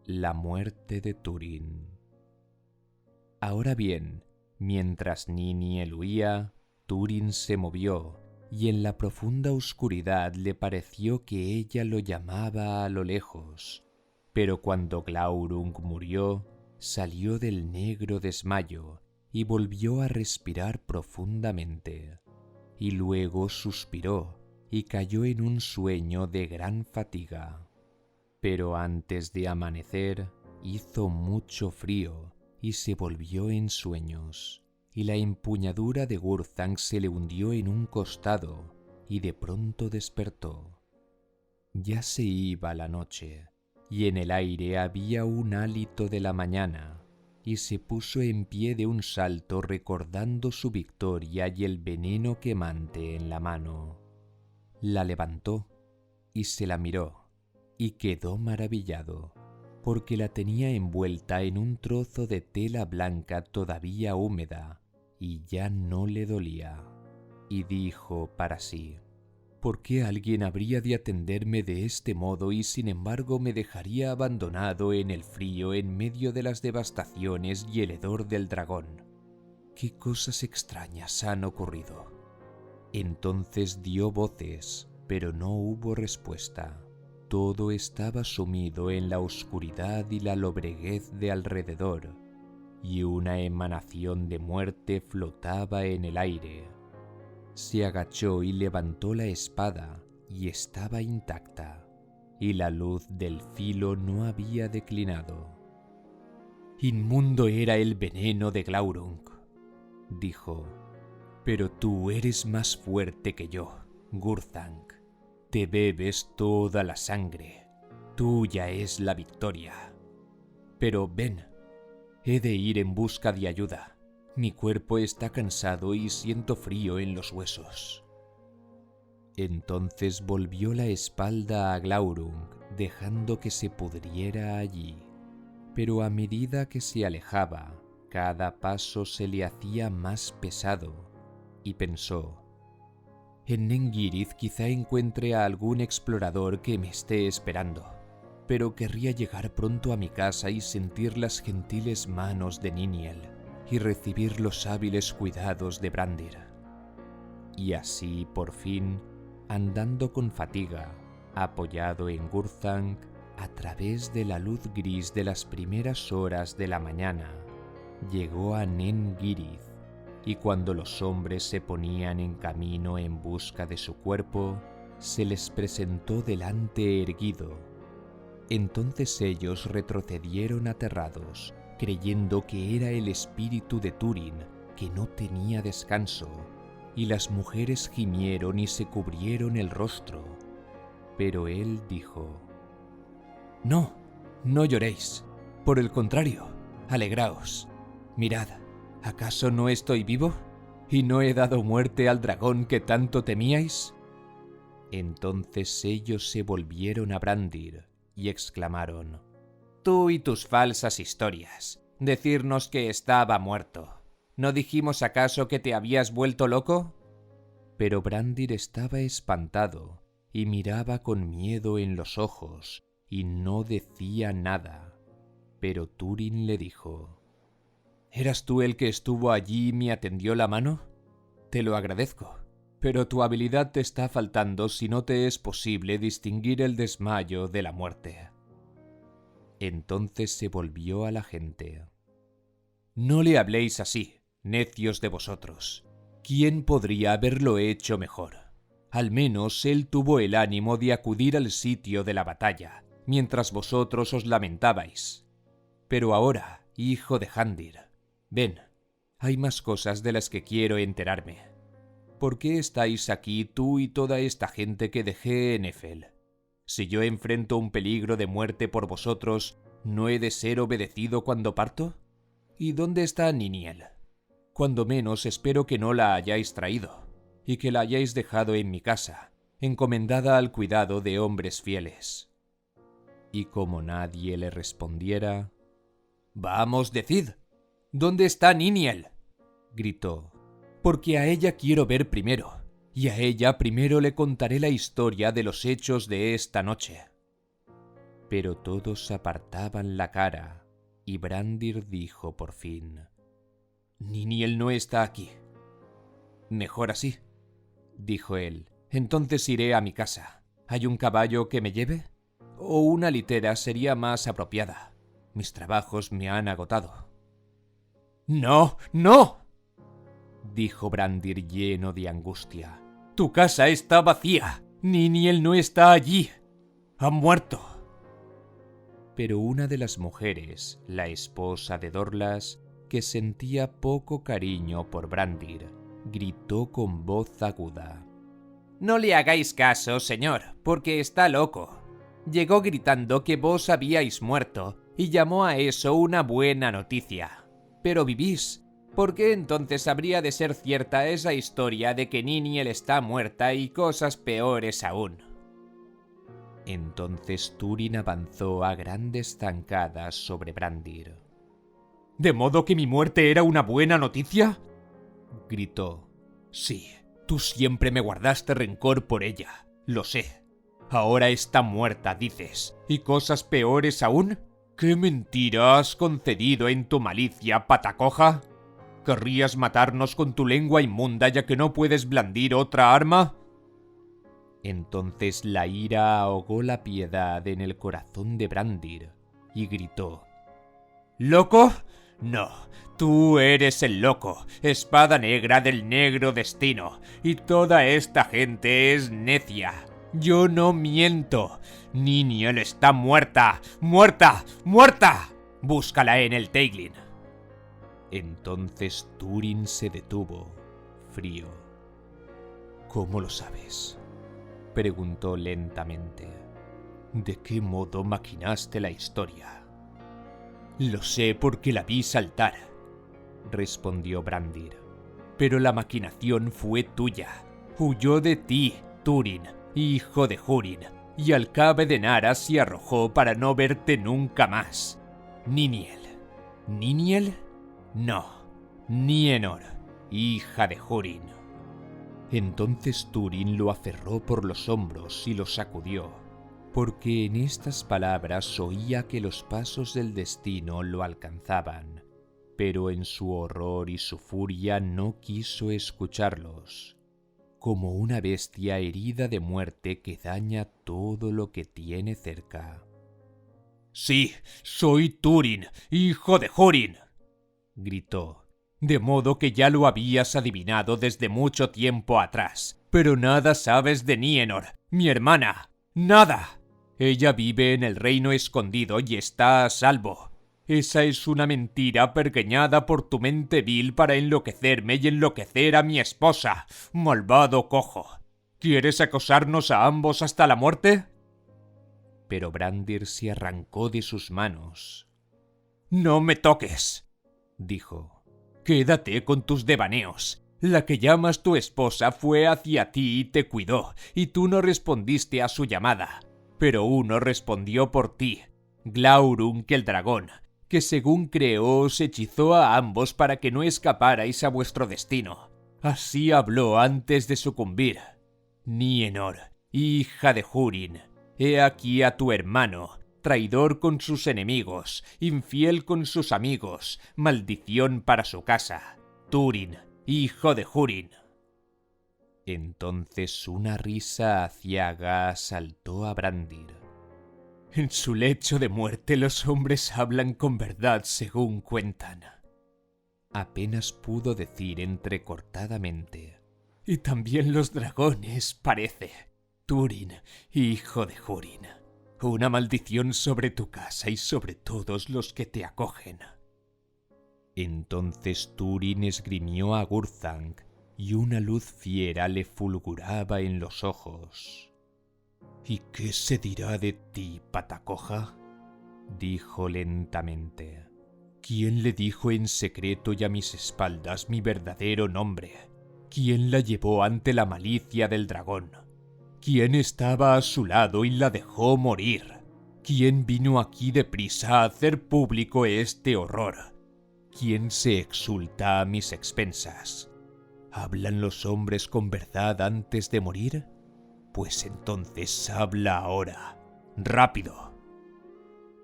La muerte de Túrin. Ahora bien, mientras Niniel huía, Túrin se movió, y en la profunda oscuridad le pareció que ella lo llamaba a lo lejos. Pero cuando Glaurung murió, salió del negro desmayo y volvió a respirar profundamente. Y luego suspiró y cayó en un sueño de gran fatiga. Pero antes de amanecer hizo mucho frío y se volvió en sueños, y la empuñadura de Gurthang se le hundió en un costado y de pronto despertó. Ya se iba la noche y en el aire había un hálito de la mañana, y se puso en pie de un salto recordando su victoria y el veneno quemante en la mano. La levantó y se la miró, y quedó maravillado, porque la tenía envuelta en un trozo de tela blanca todavía húmeda, y ya no le dolía. Y dijo para sí: ¿por qué alguien habría de atenderme de este modo y sin embargo me dejaría abandonado en el frío en medio de las devastaciones y el hedor del dragón? ¿Qué cosas extrañas han ocurrido? Entonces dio voces, pero no hubo respuesta. Todo estaba sumido en la oscuridad y la lobreguez de alrededor, y una emanación de muerte flotaba en el aire. Se agachó y levantó la espada, y estaba intacta, y la luz del filo no había declinado. «Inmundo era el veneno de Glaurung», dijo, «pero tú eres más fuerte que yo, Gurthang. Te bebes toda la sangre. Tuya es la victoria. Pero ven, he de ir en busca de ayuda. Mi cuerpo está cansado y siento frío en los huesos». Entonces volvió la espalda a Glaurung, dejando que se pudriera allí. Pero a medida que se alejaba, cada paso se le hacía más pesado, y pensó: en Nengirith quizá encuentre a algún explorador que me esté esperando, pero querría llegar pronto a mi casa y sentir las gentiles manos de Niniel y recibir los hábiles cuidados de Brandir. Y así, por fin, andando con fatiga, apoyado en Gurthang, a través de la luz gris de las primeras horas de la mañana, llegó a Nengirith. Y cuando los hombres se ponían en camino en busca de su cuerpo, se les presentó delante erguido. Entonces ellos retrocedieron aterrados, creyendo que era el espíritu de Túrin, que no tenía descanso, y las mujeres gimieron y se cubrieron el rostro. Pero él dijo: «No, no lloréis. Por el contrario, alegraos. Mirad, ¿acaso no estoy vivo? ¿Y no he dado muerte al dragón que tanto temíais?» Entonces ellos se volvieron a Brandir y exclamaron: «Tú y tus falsas historias. Decirnos que estaba muerto. ¿No dijimos acaso que te habías vuelto loco?» Pero Brandir estaba espantado y miraba con miedo en los ojos y no decía nada. Pero Túrin le dijo: «¿Eras tú el que estuvo allí y me atendió la mano? Te lo agradezco, pero tu habilidad te está faltando si no te es posible distinguir el desmayo de la muerte». Entonces se volvió a la gente: «No le habléis así, necios de vosotros. ¿Quién podría haberlo hecho mejor? Al menos él tuvo el ánimo de acudir al sitio de la batalla, mientras vosotros os lamentabais. Pero ahora, hijo de Handir, ven, hay más cosas de las que quiero enterarme. ¿Por qué estáis aquí tú y toda esta gente que dejé en Nefel? Si yo enfrento un peligro de muerte por vosotros, ¿no he de ser obedecido cuando parto? ¿Y dónde está Niniel? Cuando menos espero que no la hayáis traído, y que la hayáis dejado en mi casa, encomendada al cuidado de hombres fieles». Y como nadie le respondiera: «Vamos, decid, ¿dónde está Niniel?», gritó, «porque a ella quiero ver primero, y a ella primero le contaré la historia de los hechos de esta noche». pero todos apartaban la cara y Brandir dijo por fin: «Niniel no está aquí». «Mejor así», dijo él. «Entonces iré a mi casa. ¿Hay un caballo que me lleve? O una litera sería más apropiada. Mis trabajos me han agotado». «¡No, no!», dijo Brandir lleno de angustia. «Tu casa está vacía. Niniel no está allí. Ha muerto». Pero una de las mujeres, la esposa de Dorlas, que sentía poco cariño por Brandir, gritó con voz aguda: «No le hagáis caso, señor, porque está loco. Llegó gritando que vos habíais muerto y llamó a eso una buena noticia. Pero vivís. ¿Por qué entonces habría de ser cierta esa historia de que Niniel está muerta y cosas peores aún?» Entonces Túrin avanzó a grandes zancadas sobre Brandir. «¿De modo que mi muerte era una buena noticia?», gritó. «Sí, tú siempre me guardaste rencor por ella, lo sé. Ahora está muerta, dices, ¿y cosas peores aún? ¿Qué mentira has concedido en tu malicia, pata coja? ¿Querrías matarnos con tu lengua inmunda ya que no puedes blandir otra arma?». Entonces la ira ahogó la piedad en el corazón de Brandir y gritó: «¿Loco? No, tú eres el loco, espada negra del negro destino, y toda esta gente es necia. Yo no miento. Niniel está muerta, muerta, muerta. Búscala en el Teiglin». Entonces Túrin se detuvo, frío. «¿Cómo lo sabes?», preguntó lentamente. «¿De qué modo maquinaste la historia?». «Lo sé porque la vi saltar», respondió Brandir. «Pero la maquinación fue tuya. Huyó de ti, Túrin, hijo de Húrin, y al cabe de Nara se arrojó para no verte nunca más. Niniel. ¿Niniel? No. Nienor, hija de Húrin». Entonces Túrin lo aferró por los hombros y lo sacudió, porque en estas palabras oía que los pasos del destino lo alcanzaban, pero en su horror y su furia no quiso escucharlos, como una bestia herida de muerte que daña todo lo que tiene cerca. «Sí, soy Túrin, hijo de Húrin», gritó. «De modo que ya lo habías adivinado desde mucho tiempo atrás. Pero nada sabes de Nienor, mi hermana. ¡Nada! Ella vive en el reino escondido y está a salvo. Esa es una mentira pergeñada por tu mente vil para enloquecerme y enloquecer a mi esposa, malvado cojo. ¿Quieres acosarnos a ambos hasta la muerte?». Pero Brandir se arrancó de sus manos. «No me toques», dijo. «Quédate con tus devaneos. La que llamas tu esposa fue hacia ti y te cuidó, y tú no respondiste a su llamada. Pero uno respondió por ti, Glaurung el dragón, que según creo os hechizó a ambos para que no escaparais a vuestro destino. Así habló antes de sucumbir. Nienor, hija de Húrin, he aquí a tu hermano, traidor con sus enemigos, infiel con sus amigos, maldición para su casa. Túrin, hijo de Húrin». Entonces una risa aciaga asaltó a Brandir. «En su lecho de muerte los hombres hablan con verdad según cuentan», apenas pudo decir entrecortadamente. «Y también los dragones, parece. Túrin, hijo de Húrin. Una maldición sobre tu casa y sobre todos los que te acogen». Entonces Túrin esgrimió a Gurthang y una luz fiera le fulguraba en los ojos. «¿Y qué se dirá de ti, pata coja?», dijo lentamente. «¿Quién le dijo en secreto y a mis espaldas mi verdadero nombre? ¿Quién la llevó ante la malicia del dragón? ¿Quién estaba a su lado y la dejó morir? ¿Quién vino aquí deprisa a hacer público este horror? ¿Quién se exulta a mis expensas? ¿Hablan los hombres con verdad antes de morir? Pues entonces habla ahora. ¡Rápido!».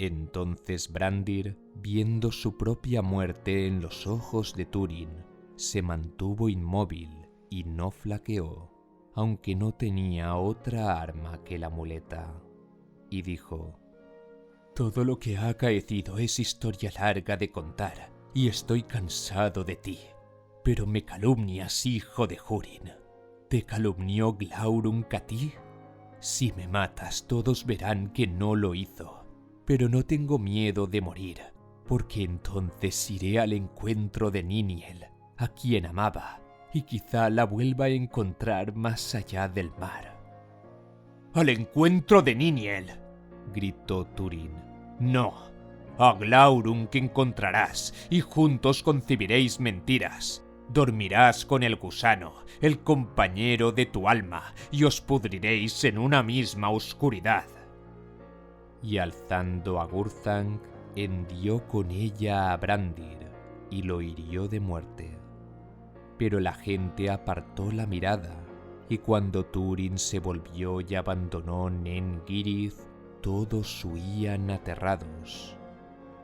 Entonces Brandir, viendo su propia muerte en los ojos de Túrin, se mantuvo inmóvil y no flaqueó, aunque no tenía otra arma que la muleta, y dijo: «Todo lo que ha acaecido es historia larga de contar, y estoy cansado de ti. Pero me calumnias, hijo de Húrin. ¿Te calumnió Glaurung a ti? Si me matas, todos verán que no lo hizo. Pero no tengo miedo de morir, porque entonces iré al encuentro de Niniel, a quien amaba, y quizá la vuelva a encontrar más allá del mar». «¡Al encuentro de Niniel!», gritó Túrin. «No, a Glaurung que encontrarás, y juntos concebiréis mentiras. Dormirás con el gusano, el compañero de tu alma, y os pudriréis en una misma oscuridad». Y alzando a Gurthang, hendió con ella a Brandir y lo hirió de muerte. Pero la gente apartó la mirada, y cuando Túrin se volvió y abandonó Nen Girith, todos huían aterrados.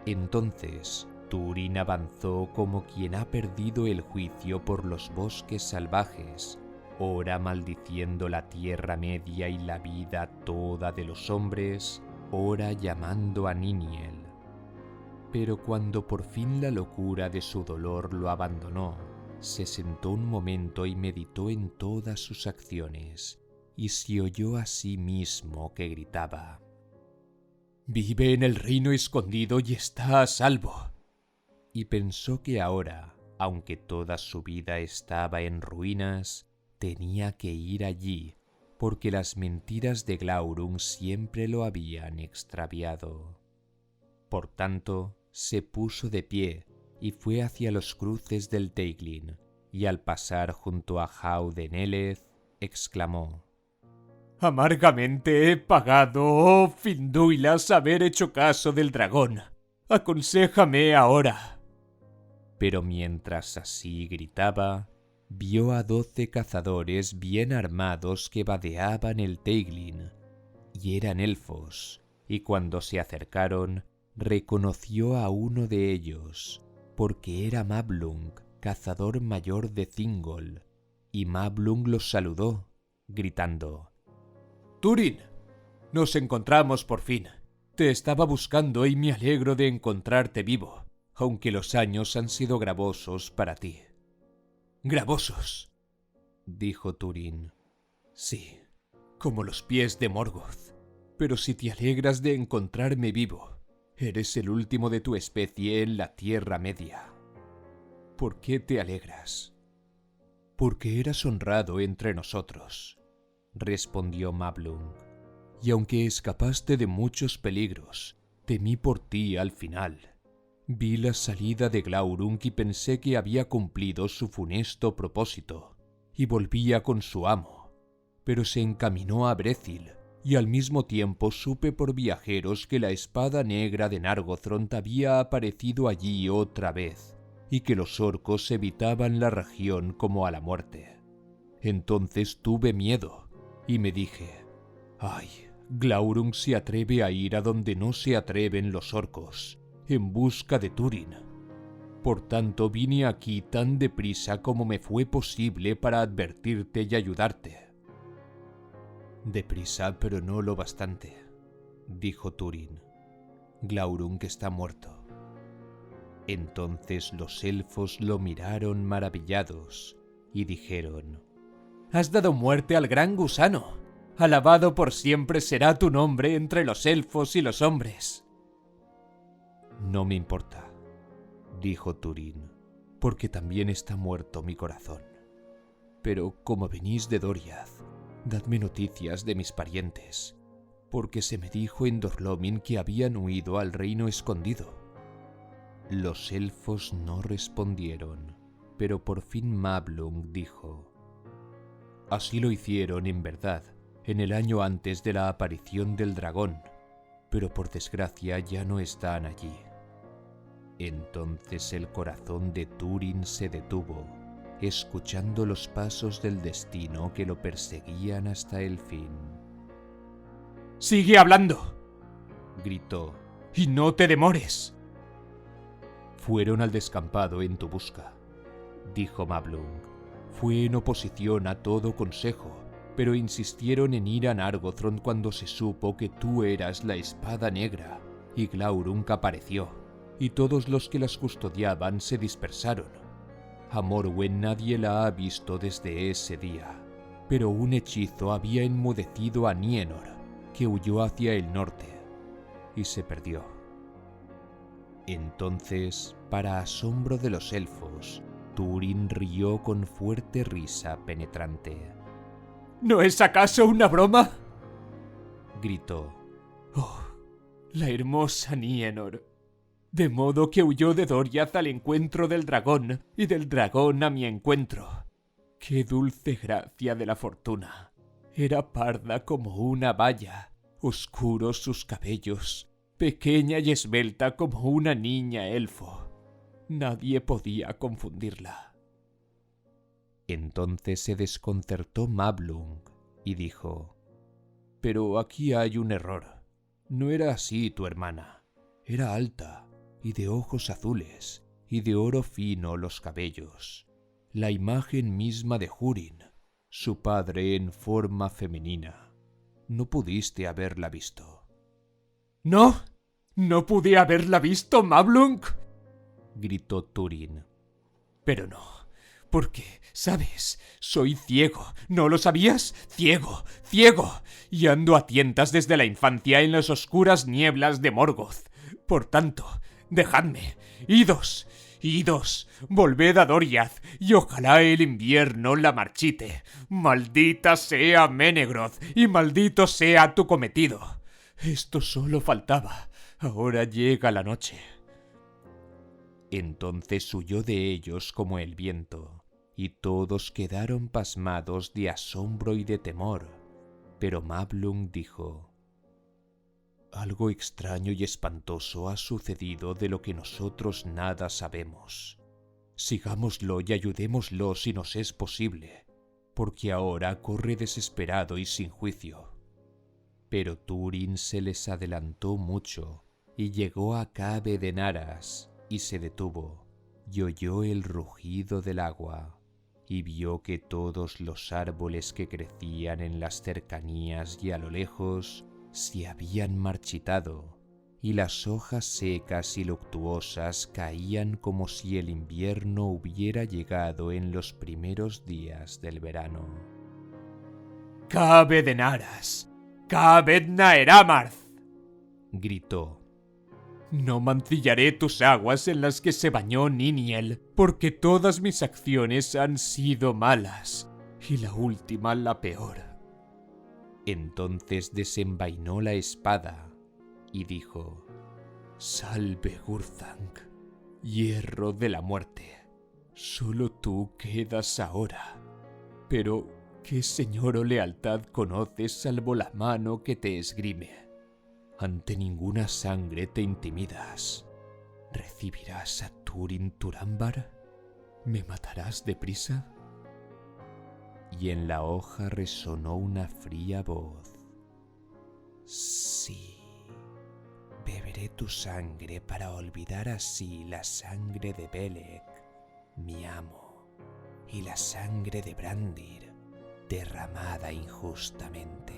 Entonces Túrin avanzó como quien ha perdido el juicio por los bosques salvajes, ora maldiciendo la Tierra Media y la vida toda de los hombres, ora llamando a Niniel. Pero cuando por fin la locura de su dolor lo abandonó, se sentó un momento y meditó en todas sus acciones, y se oyó a sí mismo que gritaba: «Vive en el reino escondido y está a salvo». Y pensó que ahora, aunque toda su vida estaba en ruinas, tenía que ir allí, porque las mentiras de Glaurung siempre lo habían extraviado. Por tanto, se puso de pie y fue hacia los cruces del Teiglin, y al pasar junto a Jau de Neleth, exclamó: «Amargamente he pagado, oh Finduilas, haber hecho caso del dragón. Aconséjame ahora». Pero mientras así gritaba, vio a 12 cazadores bien armados que vadeaban el Teiglin, y eran elfos, y cuando se acercaron, reconoció a uno de ellos, porque era Mablung, cazador mayor de Thingol, y Mablung los saludó, gritando: «Túrin, nos encontramos por fin. Te estaba buscando y me alegro de encontrarte vivo, aunque los años han sido gravosos para ti». «¿Gravosos?», dijo Túrin. «Sí, como los pies de Morgoth. Pero si te alegras de encontrarme vivo, eres el último de tu especie en la Tierra Media». «¿Por qué te alegras?». «Porque eras honrado entre nosotros», respondió Mablung, «y aunque escapaste de muchos peligros, temí por ti al final. Vi la salida de Glaurung y pensé que había cumplido su funesto propósito, y volvía con su amo. Pero se encaminó a Brethil, y al mismo tiempo supe por viajeros que la espada negra de Nargothrond había aparecido allí otra vez, y que los orcos evitaban la región como a la muerte. Entonces tuve miedo, y me dije: «Ay, Glaurung se atreve a ir a donde no se atreven los orcos, en busca de Túrin. Por tanto vine aquí tan deprisa como me fue posible para advertirte y ayudarte». «Deprisa, pero no lo bastante», dijo Túrin. «Glaurung está muerto». Entonces los elfos lo miraron maravillados y dijeron: «Has dado muerte al gran gusano. Alabado por siempre será tu nombre entre los elfos y los hombres». «No me importa», dijo Túrin, «porque también está muerto mi corazón. Pero como venís de Doriath, dadme noticias de mis parientes, porque se me dijo en Dothlómin que habían huido al reino escondido». Los elfos no respondieron, pero por fin Mablung dijo: «Así lo hicieron en verdad, en el año antes de la aparición del dragón, pero por desgracia ya no están allí». Entonces el corazón de Túrin se detuvo, escuchando los pasos del destino que lo perseguían hasta el fin. «¡Sigue hablando!», gritó. y no te demores. Fueron al descampado en tu busca, dijo Mablung. Fue en oposición a todo consejo, pero insistieron en ir a Nargothrond cuando se supo que tú eras la Espada Negra, y Glaurung apareció, y todos los que las custodiaban se dispersaron. A Morwen nadie la ha visto desde ese día, pero un hechizo había enmudecido a Nienor, que huyó hacia el norte, y se perdió. Entonces, para asombro de los elfos, Túrin rió con fuerte risa penetrante. ¿No es acaso una broma?, gritó. ¡Oh, la hermosa Nienor! De modo que huyó de Doriath al encuentro del dragón, y del dragón a mi encuentro. ¡Qué dulce gracia de la fortuna! Era parda como una baya, oscuros sus cabellos, pequeña y esbelta como una niña elfo. Nadie podía confundirla. Entonces se desconcertó Mablung y dijo: «Pero aquí hay un error. No era así tu hermana. Era alta, y de ojos azules, y de oro fino los cabellos. La imagen misma de Húrin, su padre en forma femenina. No pudiste haberla visto». «¿No? ¿No pude haberla visto, Mablung?», gritó Túrin. «Pero no, porque, ¿sabes? Soy ciego. ¿No lo sabías? Ciego, ciego. Y ando a tientas desde la infancia en las oscuras nieblas de Morgoth. Por tanto, dejadme. Idos, idos. Volved a Doriath, y ojalá el invierno la marchite. Maldita sea Menegroth, y maldito sea tu cometido. Esto solo faltaba. Ahora llega la noche». Entonces huyó de ellos como el viento, y todos quedaron pasmados de asombro y de temor. Pero Mablung dijo: «Algo extraño y espantoso ha sucedido de lo que nosotros nada sabemos. Sigámoslo y ayudémoslo si nos es posible, porque ahora corre desesperado y sin juicio». Pero Túrin se les adelantó mucho y llegó a Cave de Naras, y se detuvo, y oyó el rugido del agua, y vio que todos los árboles que crecían en las cercanías y a lo lejos se habían marchitado, y las hojas secas y luctuosas caían como si el invierno hubiera llegado en los primeros días del verano. «¡Cave de Naras! ¡Cave Naeramarth!», gritó. «No mancillaré tus aguas en las que se bañó Niniel, porque todas mis acciones han sido malas, y la última la peor». Entonces desenvainó la espada y dijo: «Salve Gurthanc, hierro de la muerte. Solo tú quedas ahora. Pero, ¿qué señor o lealtad conoces salvo la mano que te esgrime? Ante ninguna sangre te intimidas. ¿Recibirás a Túrin Turambar? ¿Me matarás deprisa?» Y en la hoja resonó una fría voz: «Sí, beberé tu sangre para olvidar así la sangre de Beleg, mi amo, y la sangre de Brandir, derramada injustamente.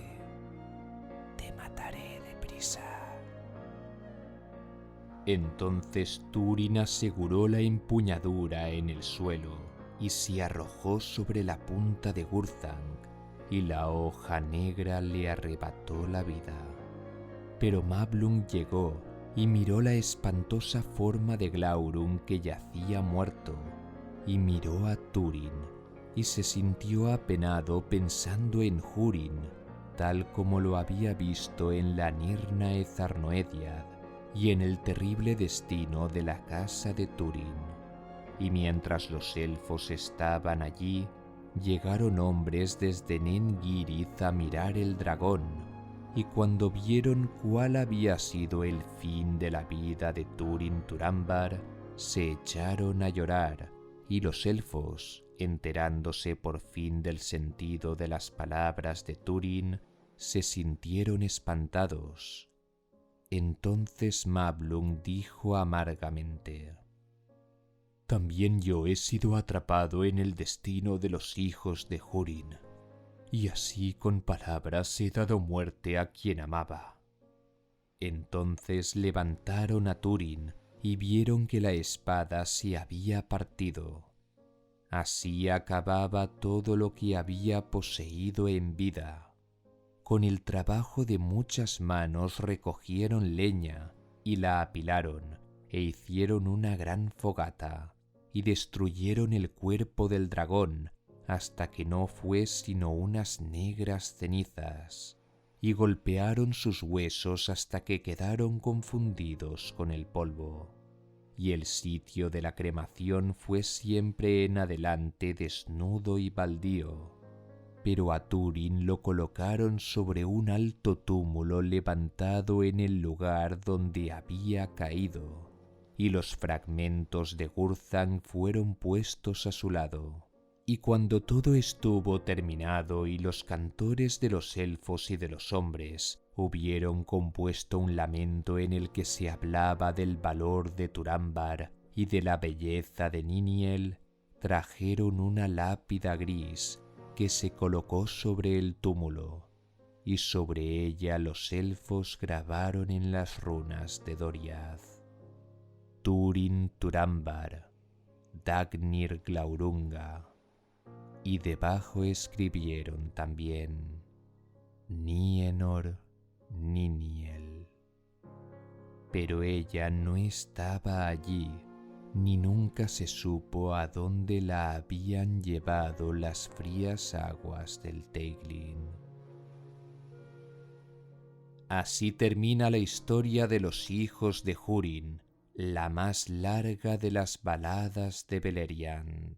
Te mataré deprisa». Entonces Túrin aseguró la empuñadura en el suelo y se arrojó sobre la punta de Gurthanc, y la hoja negra le arrebató la vida. Pero Mablung llegó y miró la espantosa forma de Glaurung que yacía muerto, y miró a Túrin, y se sintió apenado pensando en Húrin, tal como lo había visto en la Nirnae Zarnoediad y en el terrible destino de la casa de Túrin. Y mientras los elfos estaban allí, llegaron hombres desde Nen Girith a mirar el dragón, y cuando vieron cuál había sido el fin de la vida de Túrin Turambar, se echaron a llorar, y los elfos, enterándose por fin del sentido de las palabras de Túrin, se sintieron espantados. Entonces Mablung dijo amargamente: «También yo he sido atrapado en el destino de los hijos de Húrin, y así con palabras he dado muerte a quien amaba». Entonces levantaron a Túrin y vieron que la espada se había partido. Así acababa todo lo que había poseído en vida. Con el trabajo de muchas manos recogieron leña y la apilaron e hicieron una gran fogata y destruyeron el cuerpo del dragón hasta que no fue sino unas negras cenizas, y golpearon sus huesos hasta que quedaron confundidos con el polvo. Y el sitio de la cremación fue siempre en adelante desnudo y baldío, pero a Túrin lo colocaron sobre un alto túmulo levantado en el lugar donde había caído, y los fragmentos de Gurthang fueron puestos a su lado. Y cuando todo estuvo terminado y los cantores de los elfos y de los hombres hubieron compuesto un lamento en el que se hablaba del valor de Turambar y de la belleza de Niniel, trajeron una lápida gris que se colocó sobre el túmulo, y sobre ella los elfos grabaron en las runas de Doriath: Túrin Turambar, Dagnir Glaurunga. Y debajo escribieron también: Nienor Niniel. Pero ella no estaba allí, ni nunca se supo a dónde la habían llevado las frías aguas del Teiglin. Así termina la historia de los hijos de Húrin, la más larga de las baladas de Beleriand.